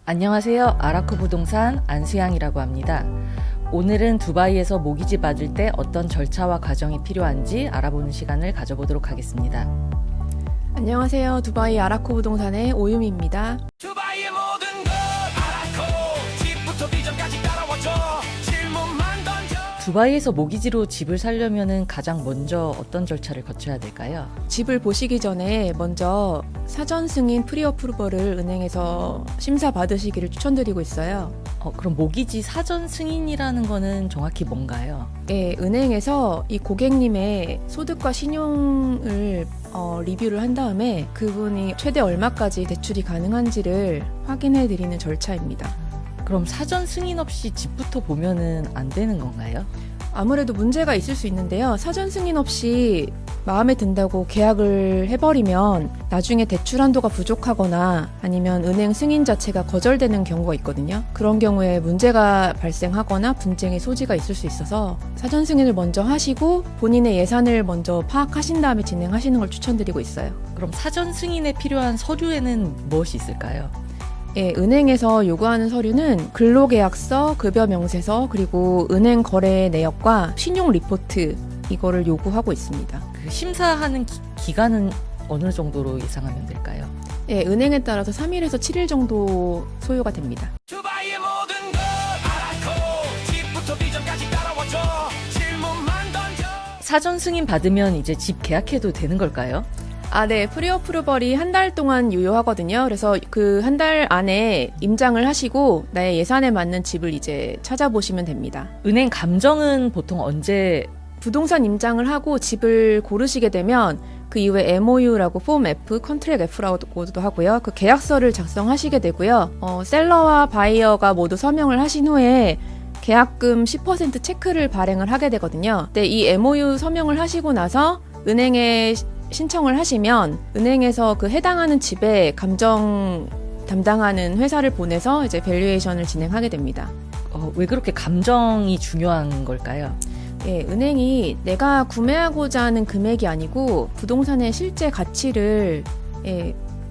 안녕하세요. 아라코 부동산 안수양이라고 합니다. 오늘은 두바이에서 모기지 받을 때 어떤 절차와 과정이 필요한지 알아보는 시간을 가져보도록 하겠습니다. 안녕하세요. 두바이 아라코 부동산의 오유미입니다. 두바이의 모든 걸 아라코 집부터 비전까지 따라와줘 질문만 던져. 두바이에서 모기지로 집을 사려면 가장 먼저 어떤 절차를 거쳐야 될까요? 집을 보시기 전에 먼저 사전 승인 프리어프루버를 은행에서 심사 받으시기를 추천드리고 있어요. 그럼 모기지 사전 승인이라는 거는 정확히 뭔가요? 네, 은행에서 이 고객님의 소득과 신용을 리뷰를 한 다음에 그분이 최대 얼마까지 대출이 가능한지를 확인해 드리는 절차입니다. 그럼 사전 승인 없이 집부터 보면은 안 되는 건가요? 아무래도 문제가 있을 수 있는데요. 사전 승인 없이 마음에 든다고 계약을 해버리면 나중에 대출 한도가 부족하거나 아니면 은행 승인 자체가 거절되는 경우가 있거든요. 그런 경우에 문제가 발생하거나 분쟁의 소지가 있을 수 있어서 사전 승인을 먼저 하시고 본인의 예산을 먼저 파악하신 다음에 진행하시는 걸 추천드리고 있어요. 그럼 사전 승인에 필요한 서류에는 무엇이 있을까요? 예, 은행에서 요구하는 서류는 근로계약서, 급여명세서, 그리고 은행 거래 내역과 신용 리포트 이거를 요구하고 있습니다. 그 심사하는 기간은 어느 정도로 예상하면 될까요? 예, 은행에 따라서 3일에서 7일 정도 소요가 됩니다. 두바이의 모든 걸 아라코 집부터 비전까지 따라와줘 질문만 던져. 사전 승인 받으면 이제 집 계약해도 되는 걸까요? 네. 프리어프루벌이 한 달 동안 유효하거든요. 그래서 그 한 달 안에 임장을 하시고 나의 예산에 맞는 집을 이제 찾아보시면 됩니다. 은행 감정은 보통 언제? 부동산 임장을 하고 집을 고르시게 되면 그 이후에 MOU라고 폼 F, 컨트랙 F라고도 하고요. 그 계약서를 작성하시게 되고요. 셀러와 바이어가 모두 서명을 하신 후에 계약금 10% 체크를 발행을 하게 되거든요. 근데 이 MOU 서명을 하시고 나서 은행에 신청을 하시면 은행에서 그 해당하는 집에 감정 담당하는 회사를 보내서 이제 밸류에이션을 진행하게 됩니다. 왜 그렇게 감정이 중요한 걸까요? 예, 은행이 내가 구매하고자 하는 금액이 아니고 부동산의 실제 가치를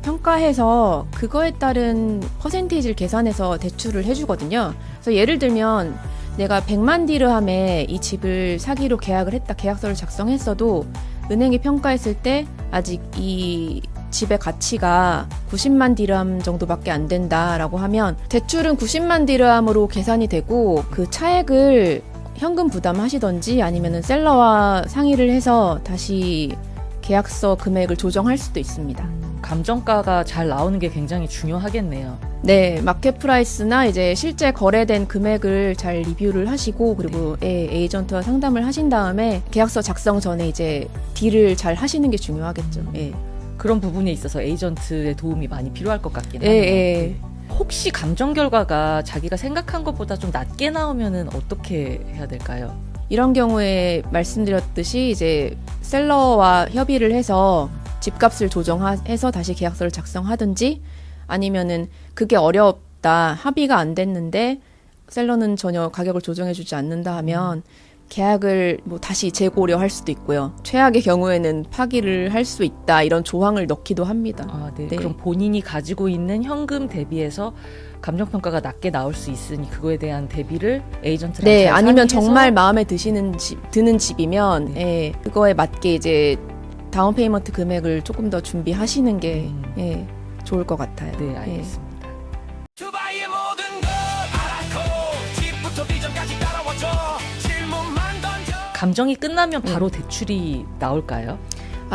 평가해서 그거에 따른 퍼센테이지를 계산해서 대출을 해주거든요. 그래서 예를 들면 내가 100만 디르함에 이 집을 사기로 계약을 했다, 계약서를 작성했어도 은행이 평가했을 때 아직 이 집의 가치가 90만 디르함 정도밖에 안 된다라고 하면 대출은 90만 디르함으로 계산이 되고 그 차액을 현금 부담하시던지 아니면은 셀러와 상의를 해서 다시 계약서 금액을 조정할 수도 있습니다. 감정가가 잘 나오는 게 굉장히 중요하겠네요. 네, 마켓 프라이스나 이제 실제 거래된 금액을 잘 리뷰를 하시고 그리고 에이전트와 상담을 하신 다음에 계약서 작성 전에 이제 딜을 잘 하시는 게 중요하겠죠. 그런 부분에 있어서 에이전트의 도움이 많이 필요할 것 같긴 예, 하네요. 예. 혹시 감정 결과가 자기가 생각한 것보다 좀 낮게 나오면은 어떻게 해야 될까요? 이런 경우에 말씀드렸듯이 이제 셀러와 협의를 해서 집값을 조정해서 다시 계약서를 작성하든지 아니면은 그게 어렵다, 합의가 안 됐는데 셀러는 전혀 가격을 조정해주지 않는다 하면 계약을 뭐 다시 재고려할 수도 있고요. 최악의 경우에는 파기를 할 수 있다 이런 조항을 넣기도 합니다. 네. 네. 그럼 본인이 가지고 있는 현금 대비해서 감정평가가 낮게 나올 수 있으니 그거에 대한 대비를 에이전트랑 네, 잘 아니면 상의해서 정말 마음에 드는 집이면 그거에 맞게 이제 다운 페이먼트 금액을 조금 더 준비하시는 게 좋을 것 같아요. 네, 알겠습니다. 두바이의 모든 걸 아라코 집부터 비전까지 따라와줘 질문만 던져. 감정이 끝나면 바로 대출이 나올까요?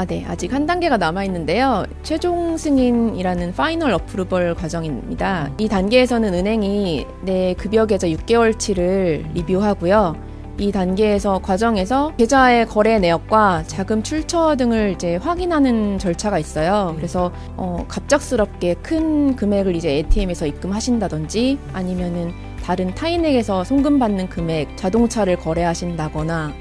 네. 아직 한 단계가 남아있는데요. 최종 승인이라는 파이널 어프루벌 과정입니다. 이 단계에서는 은행이 내 급여 계좌 6개월치를 리뷰하고요. 이 과정에서 계좌의 거래 내역과 자금 출처 등을 이제 확인하는 절차가 있어요. 그래서 갑작스럽게 큰 금액을 이제 ATM에서 입금하신다든지 아니면은 다른 타인에게서 송금받는 금액, 자동차를 거래하신다거나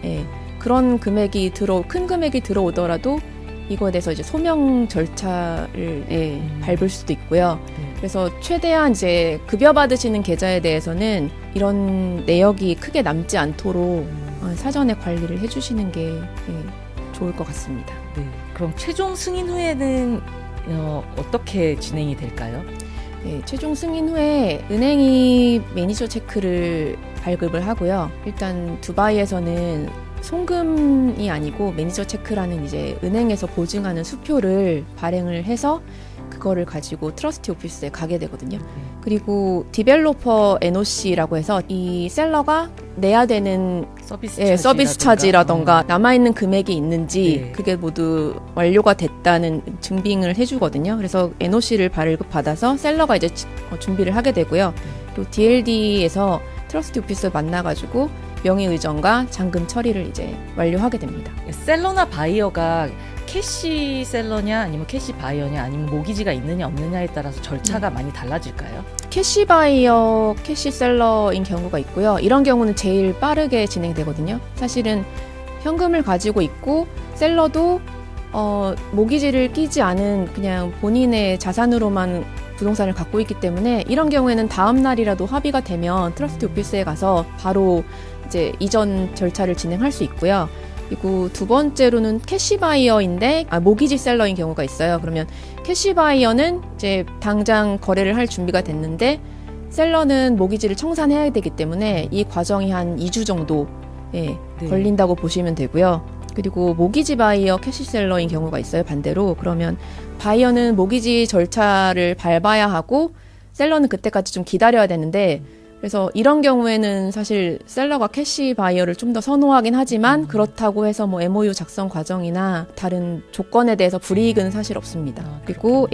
그런 큰 금액이 들어오더라도 이거에 대해서 이제 소명 절차를 밟을 수도 있고요. 그래서 최대한 이제 급여 받으시는 계좌에 대해서는 이런 내역이 크게 남지 않도록 사전에 관리를 해주시는 게 좋을 것 같습니다. 네. 그럼 최종 승인 후에는 어떻게 진행이 될까요? 네, 최종 승인 후에 은행이 매니저 체크를 발급을 하고요. 일단 두바이에서는 송금이 아니고 매니저 체크라는 이제 은행에서 보증하는 수표를 발행을 해서 그거를 가지고 트러스티 오피스에 가게 되거든요. 그리고 디벨로퍼 NOC라고 해서 이 셀러가 내야 되는 서비스 차지라던가 남아있는 금액이 있는지 네. 그게 모두 완료가 됐다는 증빙을 해주거든요. 그래서 NOC를 발급받아서 셀러가 이제 준비를 하게 되고요. 그리고 DLD에서 트러스티 오피스 만나가지고 명의의전과 잔금 처리를 이제 완료하게 됩니다. 셀러나 바이어가 캐시 셀러냐 아니면 캐시 바이어냐 아니면 모기지가 있느냐 없느냐에 따라서 절차가 많이 달라질까요? 캐시 바이어, 캐시 셀러인 경우가 있고요. 이런 경우는 제일 빠르게 진행되거든요. 사실은 현금을 가지고 있고 셀러도 모기지를 끼지 않은 그냥 본인의 자산으로만 부동산을 갖고 있기 때문에 이런 경우에는 다음 날이라도 합의가 되면 트러스티 오피스에 가서 바로 이제 이전 절차를 진행할 수 있고요. 그리고 두 번째로는 캐시바이어인데 모기지 셀러인 경우가 있어요. 그러면 캐시바이어는 이제 당장 거래를 할 준비가 됐는데 셀러는 모기지를 청산해야 되기 때문에 이 과정이 한 2주 정도 걸린다고 보시면 되고요. 그리고 모기지 바이어 캐시셀러인 경우가 있어요. 반대로. 그러면 바이어는 모기지 절차를 밟아야 하고 셀러는 그때까지 좀 기다려야 되는데 그래서 이런 경우에는 사실 셀러가 캐시 바이어를 좀 더 선호하긴 하지만 그렇다고 해서 뭐 MOU 작성 과정이나 다른 조건에 대해서 불이익은 사실 없습니다. 그리고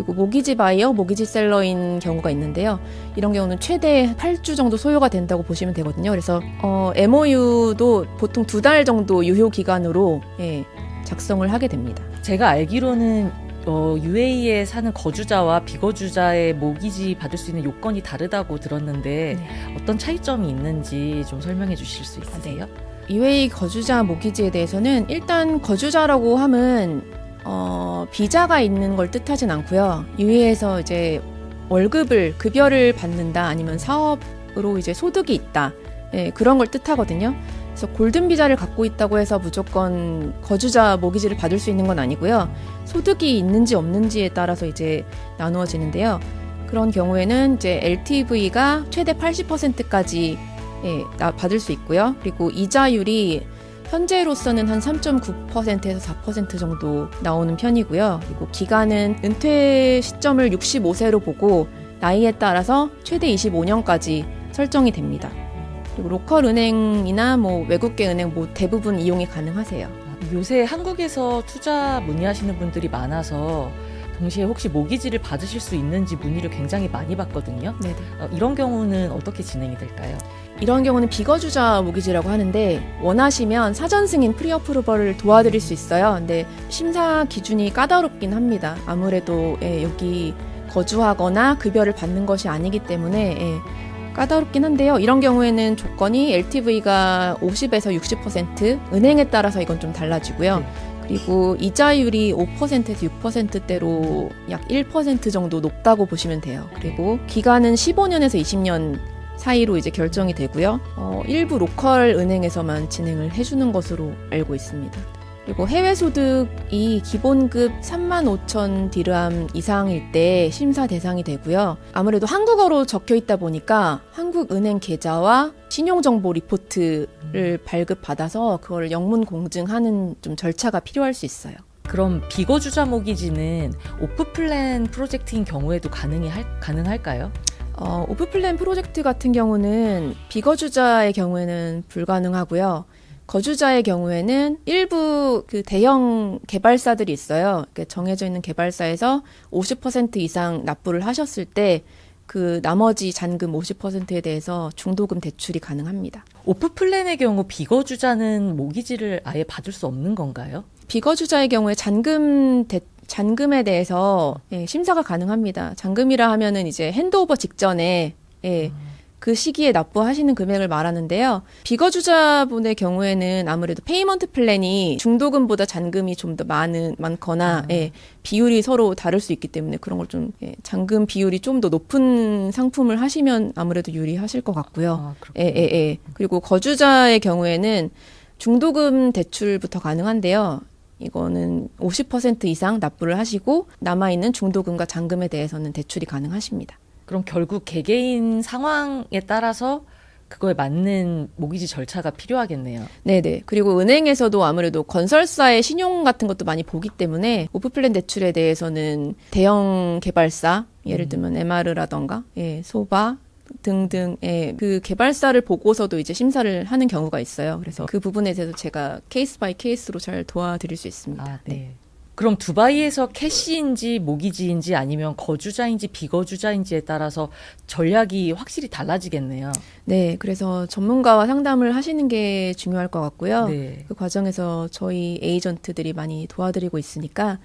모기지 바이어, 모기지 셀러인 경우가 있는데요. 이런 경우는 최대 8주 정도 소요가 된다고 보시면 되거든요. 그래서 MOU도 보통 2달 정도 유효 기간으로 작성을 하게 됩니다. 제가 알기로는 UAE에 사는 거주자와 비거주자의 모기지 받을 수 있는 요건이 다르다고 들었는데 어떤 차이점이 있는지 좀 설명해 주실 수 있으세요? UAE 거주자 모기지에 대해서는 일단 거주자라고 함은 비자가 있는 걸 뜻하진 않고요. UAE에서 이제 급여를 받는다 아니면 사업으로 이제 소득이 있다 그런 걸 뜻하거든요. 그래서 골든 비자를 갖고 있다고 해서 무조건 거주자 모기지를 받을 수 있는 건 아니고요. 소득이 있는지 없는지에 따라서 이제 나누어지는데요. 그런 경우에는 이제 LTV가 최대 80%까지 받을 수 있고요. 그리고 이자율이 현재로서는 한 3.9%에서 4% 정도 나오는 편이고요. 그리고 기간은 은퇴 시점을 65세로 보고 나이에 따라서 최대 25년까지 설정이 됩니다. 그리고 로컬 은행이나 뭐 외국계 은행 뭐 대부분 이용이 가능하세요. 요새 한국에서 투자 문의하시는 분들이 많아서 동시에 혹시 모기지를 받으실 수 있는지 문의를 굉장히 많이 받거든요. 네네. 이런 경우는 어떻게 진행이 될까요? 이런 경우는 비거주자 모기지라고 하는데 원하시면 사전 승인 프리어프루벌을 도와드릴 수 있어요. 근데 심사 기준이 까다롭긴 합니다. 아무래도 여기 거주하거나 급여를 받는 것이 아니기 때문에 까다롭긴 한데요. 이런 경우에는 조건이 LTV가 50에서 60%, 은행에 따라서 이건 좀 달라지고요. 그리고 이자율이 5%에서 6%대로 약 1% 정도 높다고 보시면 돼요. 그리고 기간은 15년에서 20년 사이로 이제 결정이 되고요. 일부 로컬 은행에서만 진행을 해주는 것으로 알고 있습니다. 그리고 해외 소득이 기본급 35,000 디르함 이상일 때 심사 대상이 되고요. 아무래도 한국어로 적혀 있다 보니까 한국 은행 계좌와 신용정보 리포트를 발급받아서 그걸 영문 공증하는 좀 절차가 필요할 수 있어요. 그럼 비거주자 모기지는 오프플랜 프로젝트인 경우에도 가능할까요? 오프플랜 프로젝트 같은 경우는 비거주자의 경우에는 불가능하고요. 거주자의 경우에는 일부 그 대형 개발사들이 있어요. 정해져 있는 개발사에서 50% 이상 납부를 하셨을 때 그 나머지 잔금 50%에 대해서 중도금 대출이 가능합니다. 오프플랜의 경우 비거주자는 모기지를 아예 받을 수 없는 건가요? 비거주자의 경우에 잔금에 대해서 심사가 가능합니다. 잔금이라 하면은 이제 핸드오버 직전에 그 시기에 납부하시는 금액을 말하는데요. 비거주자분의 경우에는 아무래도 페이먼트 플랜이 중도금보다 잔금이 좀 더 많거나 비율이 서로 다를 수 있기 때문에 그런 걸 좀 잔금 비율이 좀 더 높은 상품을 하시면 아무래도 유리하실 것 같고요. 그리고 거주자의 경우에는 중도금 대출부터 가능한데요. 이거는 50% 이상 납부를 하시고 남아있는 중도금과 잔금에 대해서는 대출이 가능하십니다. 그럼 결국 개개인 상황에 따라서 그거에 맞는 모기지 절차가 필요하겠네요. 네네. 그리고 은행에서도 아무래도 건설사의 신용 같은 것도 많이 보기 때문에 오프플랜 대출에 대해서는 대형 개발사, 예를 들면 MR라던가, 예, 소바 등등의 그 개발사를 보고서도 이제 심사를 하는 경우가 있어요. 그래서 그 부분에 대해서 제가 케이스 바이 케이스로 잘 도와드릴 수 있습니다. 아, 네. 그럼 두바이에서 캐시인지 모기지인지 아니면 거주자인지 비거주자인지에 따라서 전략이 확실히 달라지겠네요. 네, 그래서 전문가와 상담을 하시는 게 중요할 것 같고요. 네. 그 과정에서 저희 에이전트들이 많이 도와드리고 있으니까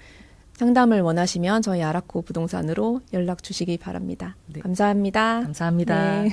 상담을 원하시면 저희 아라코 부동산으로 연락 주시기 바랍니다. 네. 감사합니다. 감사합니다. 네.